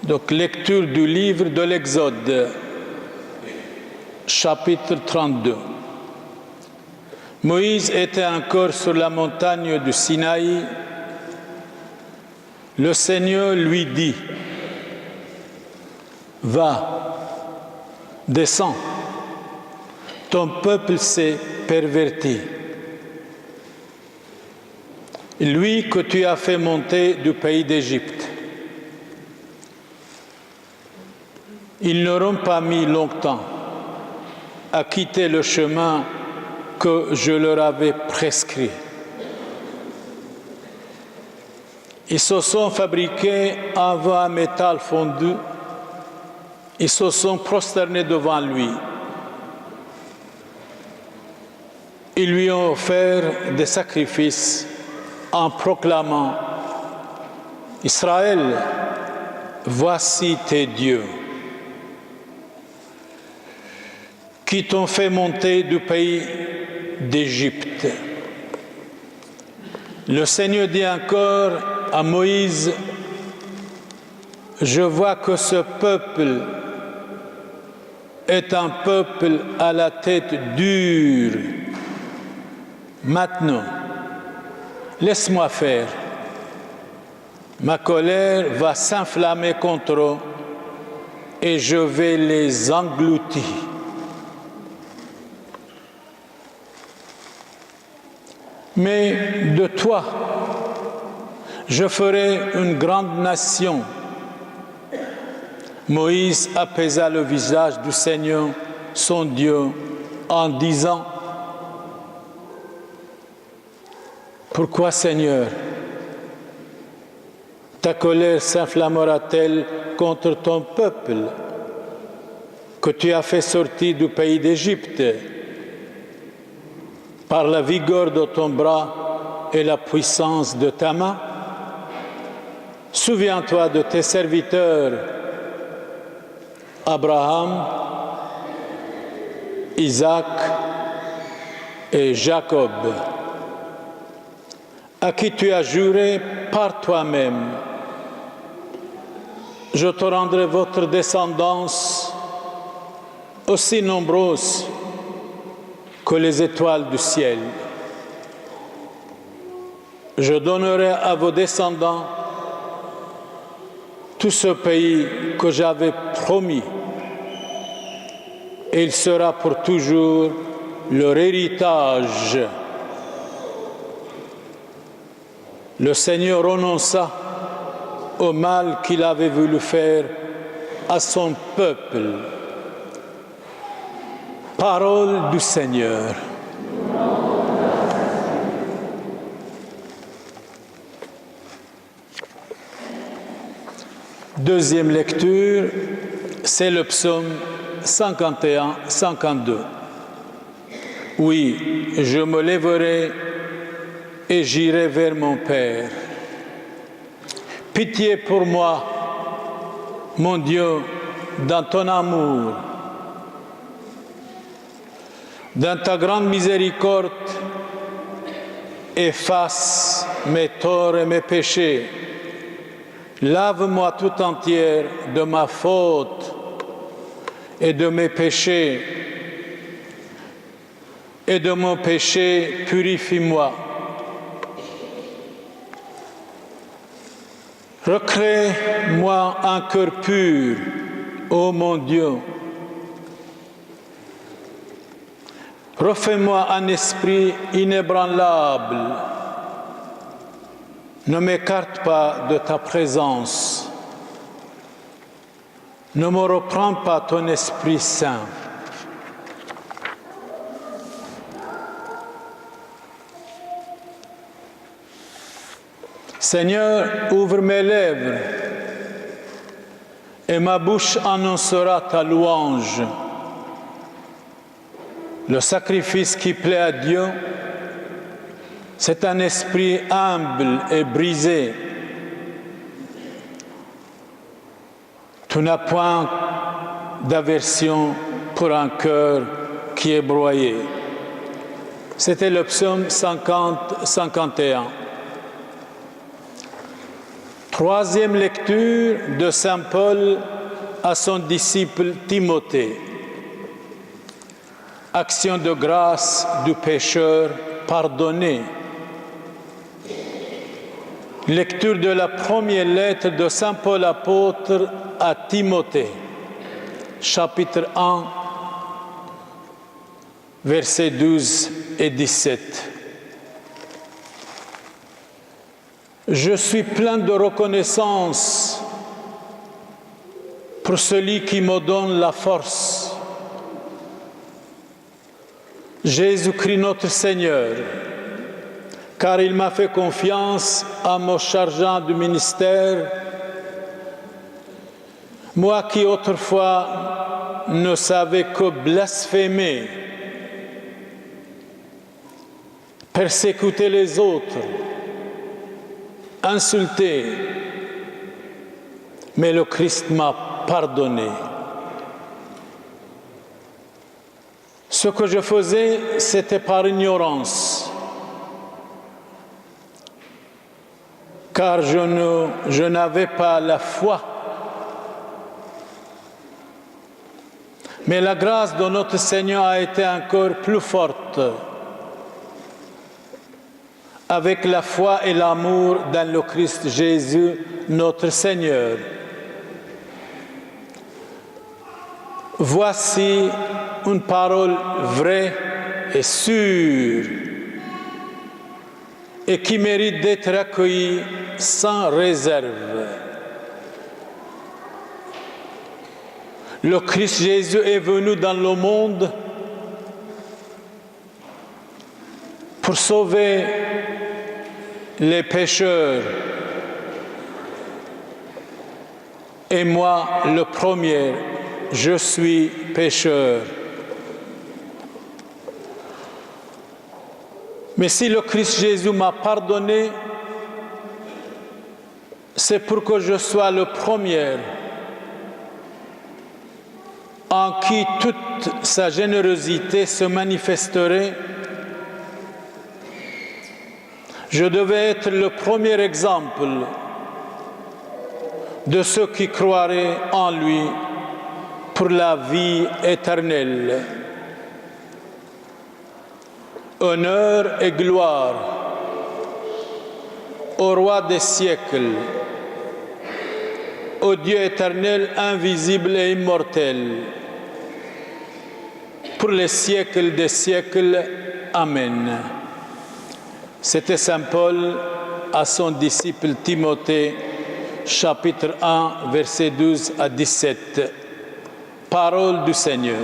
Donc, lecture du livre de l'Exode, chapitre 32. Moïse était encore sur la montagne du Sinaï. Le Seigneur lui dit, « Va, descends, ton peuple s'est perverti. Lui que tu as fait monter du pays d'Égypte. Ils n'auront pas mis longtemps à quitter le chemin que je leur avais prescrit. Ils se sont fabriqués un vain métal fondu. Ils se sont prosternés devant lui. Ils lui ont offert des sacrifices en proclamant « Israël, voici tes dieux, qui t'ont fait monter du pays d'Égypte. » Le Seigneur dit encore à Moïse, « Je vois que ce peuple est un peuple à la tête dure. Maintenant, laisse-moi faire. Ma colère va s'enflammer contre eux et je vais les engloutir. » Mais de toi, je ferai une grande nation. Moïse apaisa le visage du Seigneur, son Dieu, en disant, « Pourquoi, Seigneur, ta colère s'inflammera-t-elle contre ton peuple que tu as fait sortir du pays d'Égypte par la vigueur de ton bras et la puissance de ta main? Souviens-toi de tes serviteurs Abraham, Isaac et Jacob, à qui tu as juré par toi-même. Je te rendrai votre descendance aussi nombreuse que les étoiles du ciel. Je donnerai à vos descendants tout ce pays que j'avais promis, et il sera pour toujours leur héritage. » Le Seigneur renonça au mal qu'il avait voulu faire à son peuple. Parole du Seigneur. Deuxième lecture, c'est le psaume 51-52. Oui, je me lèverai et j'irai vers mon Père. Pitié pour moi, mon Dieu, dans ton amour. Dans ta grande miséricorde, efface mes torts et mes péchés. Lave-moi tout entière de ma faute et de mes péchés. Et de mon péché, purifie-moi. Recrée-moi un cœur pur, ô mon Dieu. Refais-moi un esprit inébranlable. Ne m'écarte pas de ta présence. Ne me reprends pas ton Esprit Saint. Seigneur, ouvre mes lèvres et ma bouche annoncera ta louange. Le sacrifice qui plaît à Dieu, c'est un esprit humble et brisé. Tu n'as point d'aversion pour un cœur qui est broyé. C'était le psaume 50-51. Troisième lecture de Saint Paul à son disciple Timothée. Action de grâce du pécheur pardonné. Lecture de la première lettre de Saint Paul apôtre à Timothée, chapitre 1, versets 12 et 17. Je suis plein de reconnaissance pour celui qui me donne la force, Jésus-Christ notre Seigneur, car il m'a fait confiance en me chargeant du ministère, moi qui autrefois ne savais que blasphémer, persécuter les autres, insulter, mais le Christ m'a pardonné. Ce que je faisais, c'était par ignorance, car je n'avais pas la foi. Mais la grâce de notre Seigneur a été encore plus forte, avec la foi et l'amour dans le Christ Jésus, notre Seigneur. Voici une parole vraie et sûre et qui mérite d'être accueillie sans réserve. Le Christ Jésus est venu dans le monde pour sauver les pécheurs. Et moi, le premier, je suis pécheur. Mais si le Christ Jésus m'a pardonné, c'est pour que je sois le premier en qui toute sa générosité se manifesterait. Je devais être le premier exemple de ceux qui croiraient en lui pour la vie éternelle. Honneur et gloire au roi des siècles, au Dieu éternel, invisible et immortel, pour les siècles des siècles. Amen. C'était Saint Paul à son disciple Timothée, chapitre 1, versets 12 à 17. Parole du Seigneur.